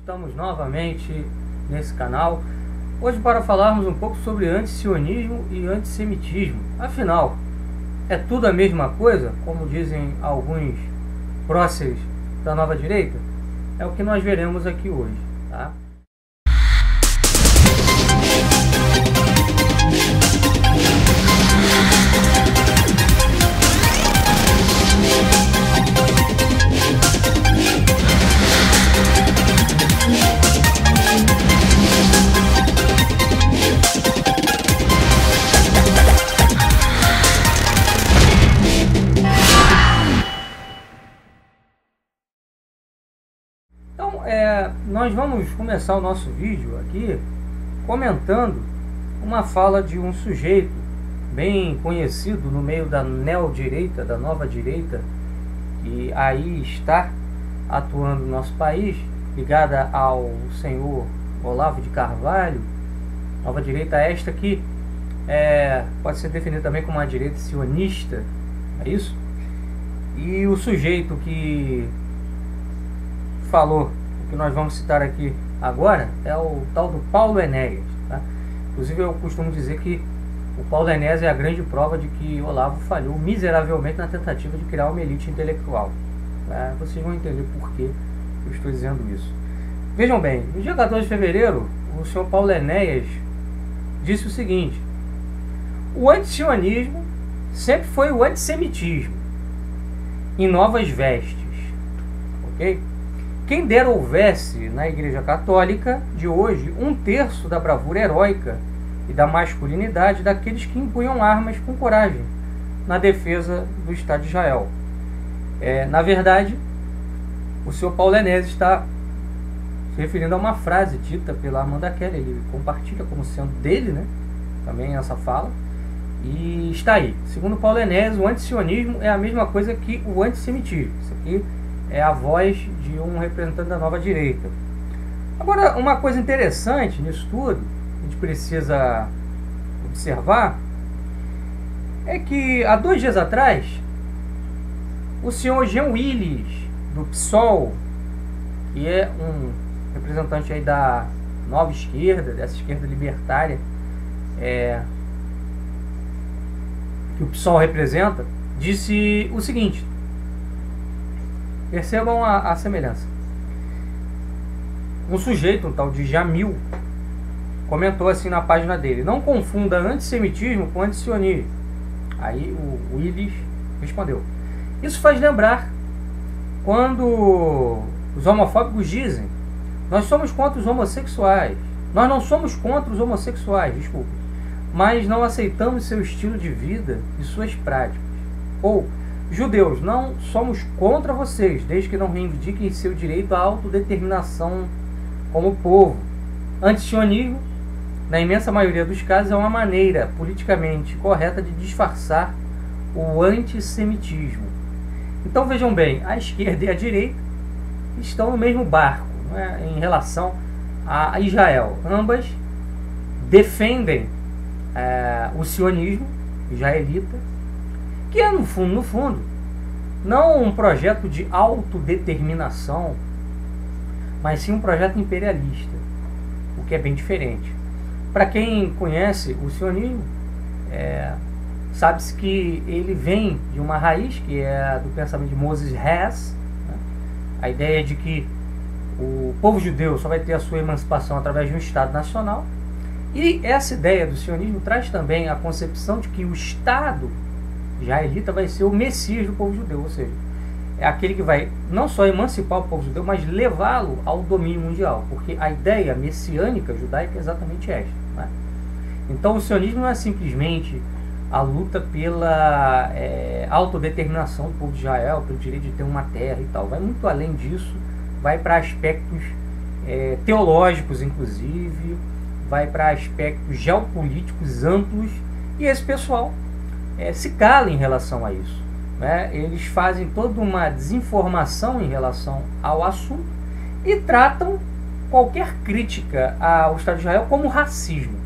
Estamos novamente nesse canal, hoje para falarmos um pouco sobre antisionismo e antissemitismo. Afinal, é tudo a mesma coisa, como dizem alguns próceres da nova direita? É o que nós veremos aqui hoje, tá? Então, nós vamos começar o nosso vídeo aqui comentando uma fala de um sujeito bem conhecido no meio da neodireita, da nova direita, que aí está atuando no nosso país, ligada ao senhor Olavo de Carvalho. Nova direita esta que pode ser definida também como uma direita sionista, é isso? E o sujeito que falou o que nós vamos citar aqui agora é o tal do Paulo Enéas, tá? Inclusive eu costumo dizer que o Paulo Enéas é a grande prova de que Olavo falhou miseravelmente na tentativa de criar uma elite intelectual, tá? Vocês vão entender por que eu estou dizendo isso. Vejam bem, no dia 14 de fevereiro o senhor Paulo Enéas disse o seguinte: o antisionismo sempre foi o antissemitismo em novas vestes, ok? Quem dera houvesse na Igreja Católica de hoje um terço da bravura heróica e da masculinidade daqueles que empunham armas com coragem na defesa do Estado de Israel. Na verdade, o senhor Paulo Enéas está se referindo a uma frase dita pela Amanda Keller. Ele compartilha como sendo dele, né, também essa fala, e está aí. Segundo Paulo Enéas, o antisionismo é a mesma coisa que o antissemitismo. Isso aqui é a voz de um representante da nova direita. Agora, uma coisa interessante nisso tudo, a gente precisa observar, é que há 2 dias atrás, o senhor Jean Willis, do PSOL, que é um representante aí da nova esquerda, dessa esquerda libertária, que o PSOL representa, disse o seguinte. Percebam a semelhança. Um sujeito, um tal de Jamil, comentou assim na página dele: não confunda antissemitismo com antisionismo. Aí o Willis respondeu: isso faz lembrar quando os homofóbicos dizem: nós somos contra os homossexuais. Nós não somos contra os homossexuais, desculpe, mas não aceitamos seu estilo de vida e suas práticas. Ou: judeus, não somos contra vocês, desde que não reivindiquem seu direito à autodeterminação como povo. Antisionismo, na imensa maioria dos casos, é uma maneira politicamente correta de disfarçar o antissemitismo. Então vejam bem, a esquerda e a direita estão no mesmo barco, né, em relação a Israel. Ambas defendem o sionismo israelita, que é no fundo, não um projeto de autodeterminação, mas sim um projeto imperialista, o que é bem diferente. Para quem conhece o sionismo, sabe-se que ele vem de uma raiz que é do pensamento de Moses Hess, né? A ideia de que o povo judeu só vai ter a sua emancipação através de um Estado nacional, e essa ideia do sionismo traz também a concepção de que o Estado israelita vai ser o Messias do povo judeu, ou seja, é aquele que vai não só emancipar o povo judeu, mas levá-lo ao domínio mundial, porque a ideia messiânica judaica é exatamente esta, né? Então o sionismo não é simplesmente a luta pela autodeterminação do povo de Israel, pelo direito de ter uma terra e tal, vai muito além disso, vai para aspectos teológicos, inclusive, vai para aspectos geopolíticos amplos, e esse pessoal se cala em relação a isso, né? Eles fazem toda uma desinformação em relação ao assunto e tratam qualquer crítica ao Estado de Israel como racismo,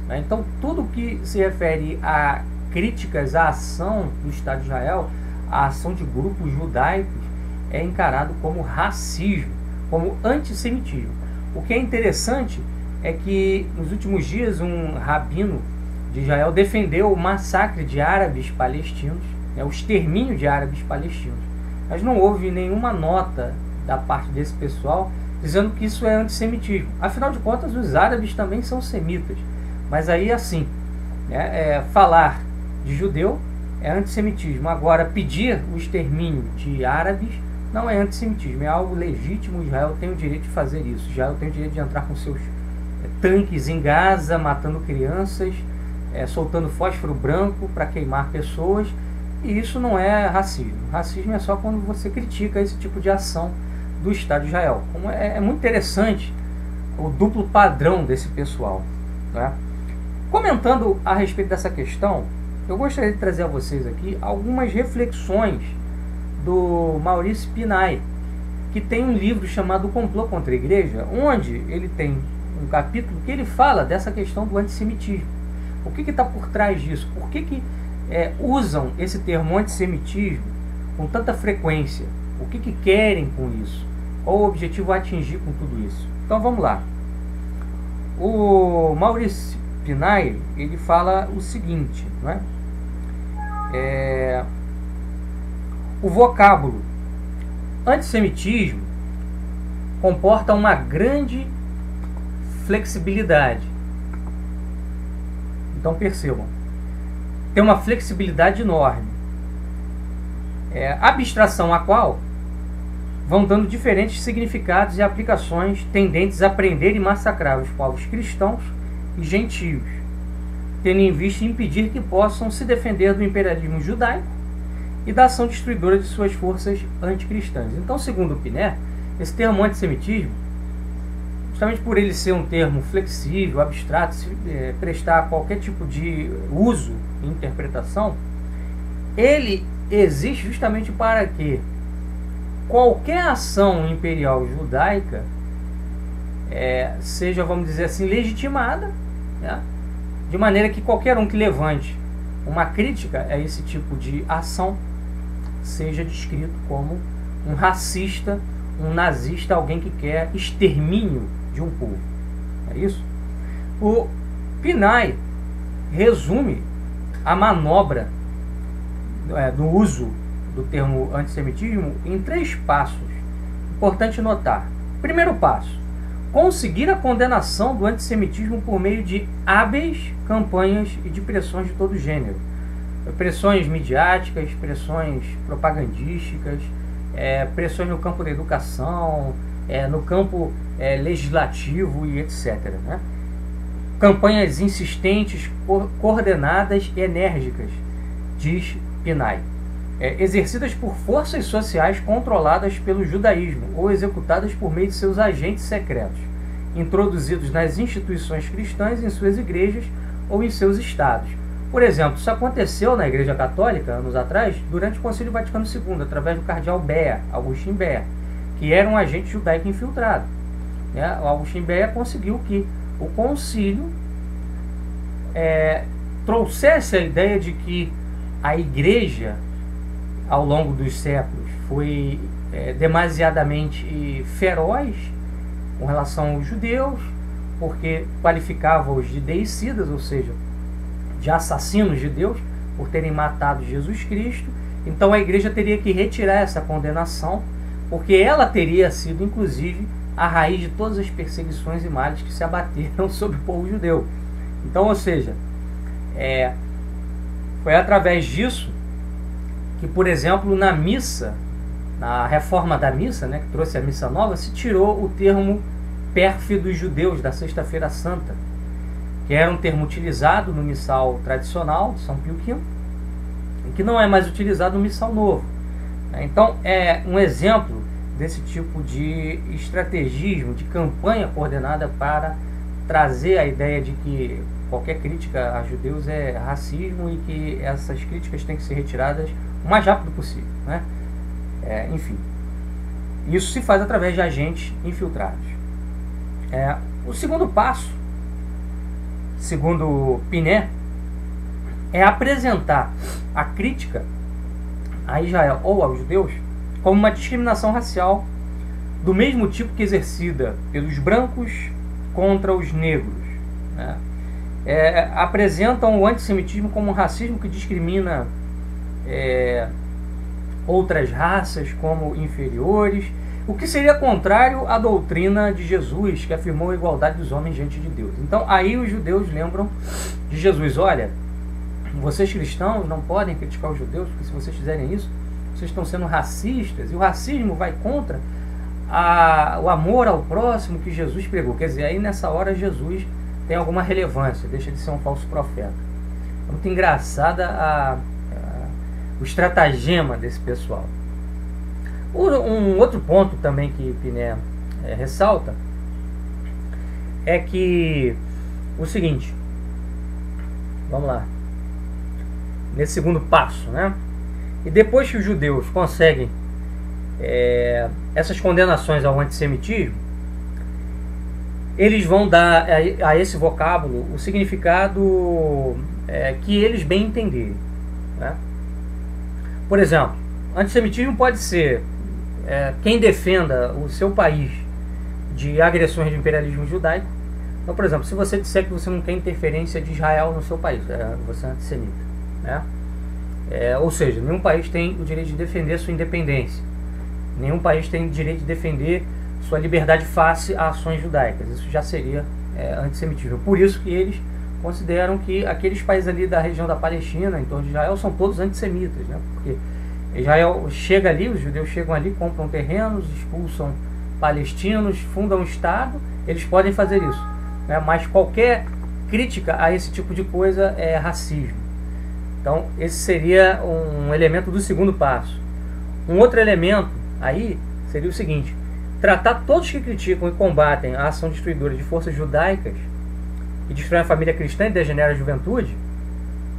né? Então tudo que se refere a críticas à ação do Estado de Israel, a ação de grupos judaicos, é encarado como racismo, como antissemitismo. O que é interessante é que nos últimos dias um rabino de Israel defendeu o massacre de árabes palestinos, o extermínio de árabes palestinos. Mas não houve nenhuma nota da parte desse pessoal dizendo que isso é antissemitismo. Afinal de contas, os árabes também são semitas. Mas aí, assim, falar de judeu é antissemitismo. Agora, pedir o extermínio de árabes não é antissemitismo, é algo legítimo. Israel tem o direito de fazer isso. Israel tem o direito de entrar com seus tanques em Gaza, matando crianças, soltando fósforo branco para queimar pessoas. E isso não é racismo. Racismo é só quando você critica esse tipo de ação do Estado de Israel. É muito interessante o duplo padrão desse pessoal, né? Comentando a respeito dessa questão, eu gostaria de trazer a vocês aqui algumas reflexões do Maurice Pinay, que tem um livro chamado O Complô contra a Igreja, onde ele tem um capítulo que ele fala dessa questão do antissemitismo. O que está por trás disso? Por que usam esse termo antissemitismo com tanta frequência? O que querem com isso? Qual o objetivo a atingir com tudo isso? Então vamos lá. O Maurice Pinay, ele fala o seguinte, não é? O vocábulo antissemitismo comporta uma grande flexibilidade. Então percebam, tem uma flexibilidade enorme, abstração a qual vão dando diferentes significados e aplicações tendentes a prender e massacrar os povos cristãos e gentios, tendo em vista impedir que possam se defender do imperialismo judaico e da ação destruidora de suas forças anticristãs. Então, segundo o Pinay, esse termo antissemitismo, justamente por ele ser um termo flexível, abstrato, se prestar a qualquer tipo de uso e interpretação, ele existe justamente para que qualquer ação imperial judaica seja, vamos dizer assim, legitimada, né? De maneira que qualquer um que levante uma crítica a esse tipo de ação seja descrito como um racista, um nazista, alguém que quer extermínio de um povo. É isso? O Pinay resume a manobra do uso do termo antissemitismo em 3 passos. Importante notar. Primeiro passo: conseguir a condenação do antissemitismo por meio de hábeis campanhas e de pressões de todo gênero. Pressões midiáticas, pressões propagandísticas, pressões no campo da educação, no campo legislativo e etc. Né? Campanhas insistentes, coordenadas e enérgicas, diz Pinay, exercidas por forças sociais controladas pelo judaísmo ou executadas por meio de seus agentes secretos, introduzidos nas instituições cristãs, em suas igrejas ou em seus estados. Por exemplo, isso aconteceu na Igreja Católica, anos atrás, durante o Concílio Vaticano II, através do cardeal Bea, Augustin Bea, que era um agente judaico infiltrado. O Augustin Bea conseguiu que o concílio trouxesse a ideia de que a Igreja, ao longo dos séculos, foi demasiadamente feroz com relação aos judeus, porque qualificava-os de deicidas, ou seja, de assassinos de Deus, por terem matado Jesus Cristo. Então a Igreja teria que retirar essa condenação, porque ela teria sido, inclusive, a raiz de todas as perseguições e males que se abateram sobre o povo judeu. Então, ou seja, foi através disso que, por exemplo, na missa, na reforma da missa, que trouxe a missa nova, se tirou o termo pérfidos judeus da Sexta-feira Santa, que era um termo utilizado no missal tradicional de São Pio V e que não é mais utilizado no missal novo. Então, é um exemplo desse tipo de estrategismo, de campanha coordenada para trazer a ideia de que qualquer crítica a judeus é racismo e que essas críticas têm que ser retiradas o mais rápido possível. Enfim, isso se faz através de agentes infiltrados. O segundo passo, segundo Pinay, é apresentar a crítica a Israel ou aos judeus como uma discriminação racial do mesmo tipo que exercida pelos brancos contra os negros, né? Apresentam o antissemitismo como um racismo que discrimina outras raças como inferiores, o que seria contrário à doutrina de Jesus, que afirmou a igualdade dos homens diante de Deus. Então aí os judeus lembram de Jesus: olha, vocês cristãos não podem criticar os judeus, porque se vocês fizerem isso, vocês estão sendo racistas, e o racismo vai contra o amor ao próximo que Jesus pregou. Quer dizer, aí nessa hora Jesus tem alguma relevância, deixa de ser um falso profeta. É muito engraçada o estratagema desse pessoal. Um outro ponto também que Piné ressalta é que o seguinte, vamos lá, nesse segundo passo, né? E depois que os judeus conseguem essas condenações ao antissemitismo, eles vão dar a esse vocábulo o significado que eles bem entenderem, né? Por exemplo, antissemitismo pode ser quem defenda o seu país de agressões de imperialismo judaico. Então, por exemplo, se você disser que você não quer interferência de Israel no seu país, você é antissemita, né? Ou seja, nenhum país tem o direito de defender sua independência, nenhum país tem o direito de defender sua liberdade face a ações judaicas. Isso já seria antissemitismo. Por isso que eles consideram que aqueles países ali da região da Palestina, em torno de Israel, são todos antissemitas, né? Porque Israel chega ali, os judeus chegam ali, compram terrenos, expulsam palestinos, fundam um Estado, eles podem fazer isso, né? Mas qualquer crítica a esse tipo de coisa é racismo. Então esse seria um elemento do segundo passo. Um outro elemento aí seria o seguinte: tratar todos que criticam e combatem a ação destruidora de forças judaicas que destroem a família cristã e degeneram a juventude,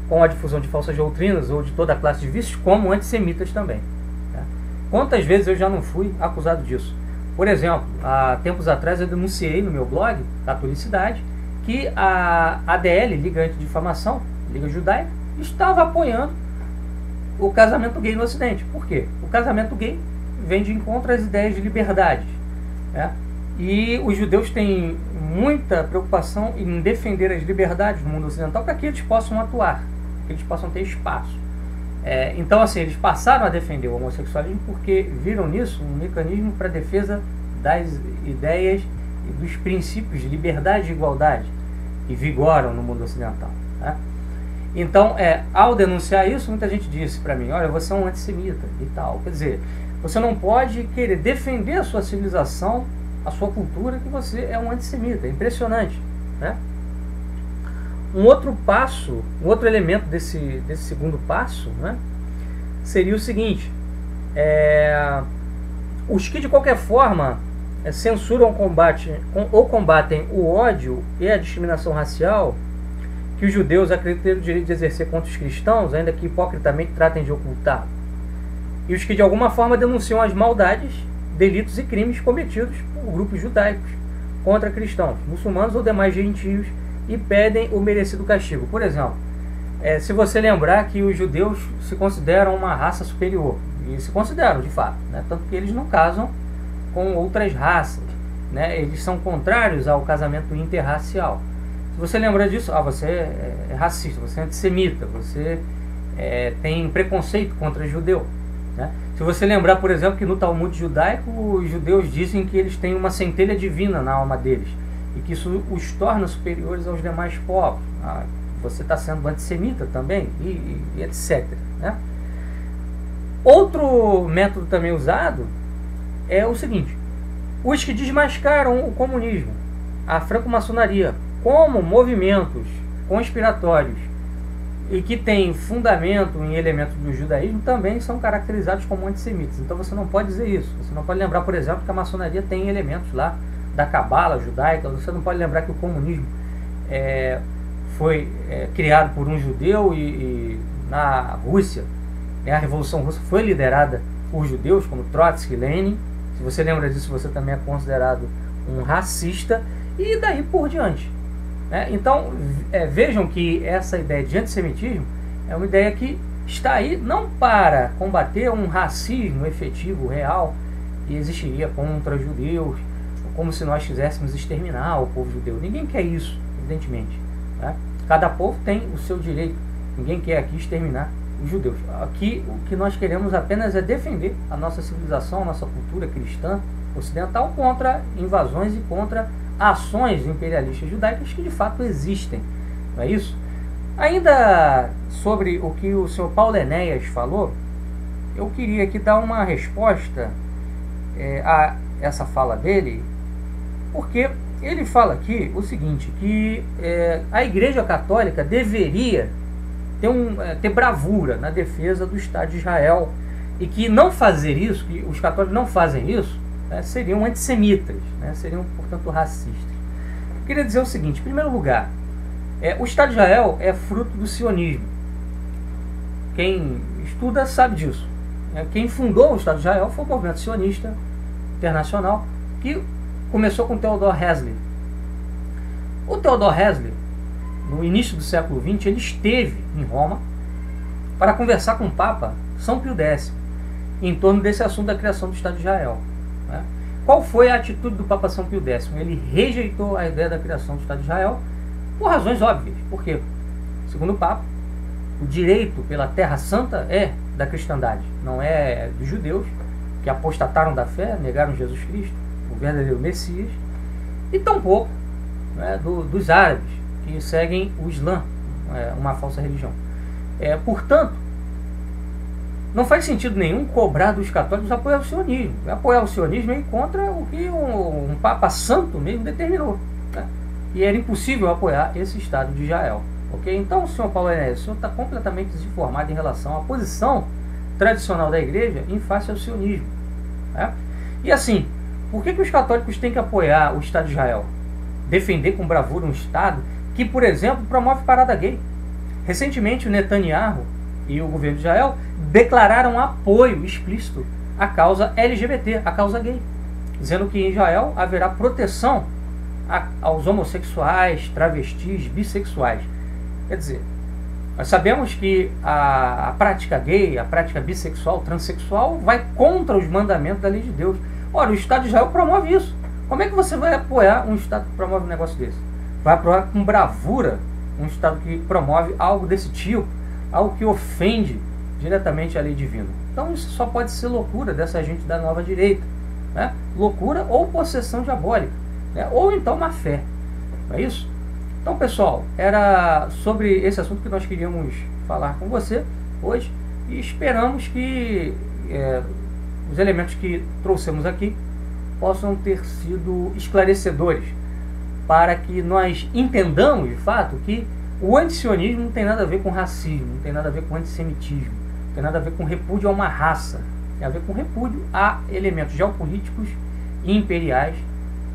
com a difusão de falsas doutrinas ou de toda a classe de vícios, como antissemitas também, né? Quantas vezes eu já não fui acusado disso? Por exemplo, há tempos atrás eu denunciei no meu blog, Catolicidade, que a ADL, Liga Antidifamação, Liga Judaica, estava apoiando o casamento gay no Ocidente. Por quê? O casamento gay vem de encontro às ideias de liberdade, né? E os judeus têm muita preocupação em defender as liberdades no mundo ocidental para que eles possam atuar, que eles possam ter espaço. Então, assim, eles passaram a defender o homossexualismo porque viram nisso um mecanismo para a defesa das ideias e dos princípios de liberdade e igualdade que vigoram no mundo ocidental, né? Então, ao denunciar isso, muita gente disse para mim: olha, você é um antissemita e tal. Quer dizer, você não pode querer defender a sua civilização, a sua cultura, que você é um antissemita. É impressionante, né? Um outro passo, um outro elemento desse segundo passo, né, seria o seguinte: os que de qualquer forma censuram ou combatem o ódio e a discriminação racial que os judeus acreditam ter o direito de exercer contra os cristãos, ainda que hipocritamente tratem de ocultar, e os que de alguma forma denunciam as maldades, delitos e crimes cometidos por grupos judaicos contra cristãos, muçulmanos ou demais gentios, e pedem o merecido castigo. Por exemplo, se você lembrar que os judeus se consideram uma raça superior, e se consideram de fato, né? Tanto que eles não casam com outras raças, né? Eles são contrários ao casamento interracial. Se você lembrar disso, você é racista, você é antissemita, você tem preconceito contra judeu, né? Se você lembrar, por exemplo, que no Talmud judaico os judeus dizem que eles têm uma centelha divina na alma deles e que isso os torna superiores aos demais povos, você está sendo antissemita também, e etc, né? Outro método também usado é o seguinte: os que desmascaram o comunismo, a franco-maçonaria, como movimentos conspiratórios e que têm fundamento em elementos do judaísmo, também são caracterizados como antissemitas. Então você não pode dizer isso. Você não pode lembrar, por exemplo, que a maçonaria tem elementos lá da cabala judaica. Você não pode lembrar que o comunismo foi criado por um judeu e na Rússia, né, a Revolução Russa foi liderada por judeus, como Trotsky e Lenin. Se você lembra disso, você também é considerado um racista, e daí por diante, né? Então vejam que essa ideia de antissemitismo é uma ideia que está aí não para combater um racismo efetivo, real, e existiria contra judeus, como se nós quiséssemos exterminar o povo judeu. Ninguém quer isso, evidentemente, tá? Cada povo tem o seu direito. Ninguém quer aqui exterminar os judeus. Aqui o que nós queremos apenas é defender a nossa civilização, a nossa cultura cristã ocidental contra invasões e contra ações imperialistas judaicas que de fato existem. Não é isso? Ainda sobre o que o senhor Paulo Enéas falou, eu queria aqui dar uma resposta a essa fala dele, porque ele fala aqui o seguinte, que a Igreja Católica deveria ter bravura na defesa do Estado de Israel, e que não fazer isso, que os católicos não fazem isso, seriam antissemitas, seriam, portanto, racistas. Eu queria dizer o seguinte: em primeiro lugar, o Estado de Israel é fruto do sionismo. Quem estuda sabe disso. Quem fundou o Estado de Israel foi o movimento sionista internacional, que começou com Theodor Herzl. O Theodor Herzl, no início do século XX, ele esteve em Roma para conversar com o Papa São Pio X em torno desse assunto da criação do Estado de Israel. Qual foi a atitude do Papa São Pio X? Ele rejeitou a ideia da criação do Estado de Israel por razões óbvias. Por quê? Segundo o Papa, o direito pela Terra Santa é da cristandade, não é dos judeus, que apostataram da fé, negaram Jesus Cristo, o verdadeiro Messias, e tampouco dos árabes, que seguem o Islã, uma falsa religião. Portanto, não faz sentido nenhum cobrar dos católicos apoiar o sionismo. Apoiar o sionismo é ir contra o que um Papa Santo mesmo determinou. E era impossível apoiar esse Estado de Israel. Okay? Então, senhor Paulo Enéas, o senhor está completamente desinformado em relação à posição tradicional da Igreja em face ao sionismo. E assim, por que os católicos têm que apoiar o Estado de Israel? Defender com bravura um Estado que, por exemplo, promove parada gay. Recentemente, o Netanyahu e o governo de Israel declararam apoio explícito à causa LGBT, à causa gay, dizendo que em Israel haverá proteção aos homossexuais, travestis, bissexuais. Quer dizer, nós sabemos que a prática gay, a prática bissexual, transexual, vai contra os mandamentos da lei de Deus. Ora, o Estado de Israel promove isso. Como é que você vai apoiar um Estado que promove um negócio desse? Vai apoiar com bravura um Estado que promove algo desse tipo, algo que ofende diretamente a lei divina? Então isso só pode ser loucura dessa gente da nova direita, loucura ou possessão diabólica, ou então má fé, não é isso? Então, pessoal, era sobre esse assunto que nós queríamos falar com você hoje, e esperamos que os elementos que trouxemos aqui possam ter sido esclarecedores, para que nós entendamos de fato que o antisionismo não tem nada a ver com racismo, não tem nada a ver com antissemitismo, não tem nada a ver com repúdio a uma raça, tem a ver com repúdio a elementos geopolíticos e imperiais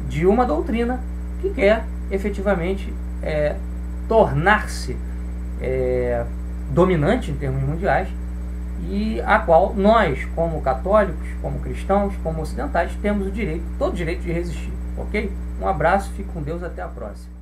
de uma doutrina que quer efetivamente tornar-se dominante em termos mundiais, e a qual nós, como católicos, como cristãos, como ocidentais, temos todo o direito de resistir. Ok? Um abraço, fique com Deus, até a próxima.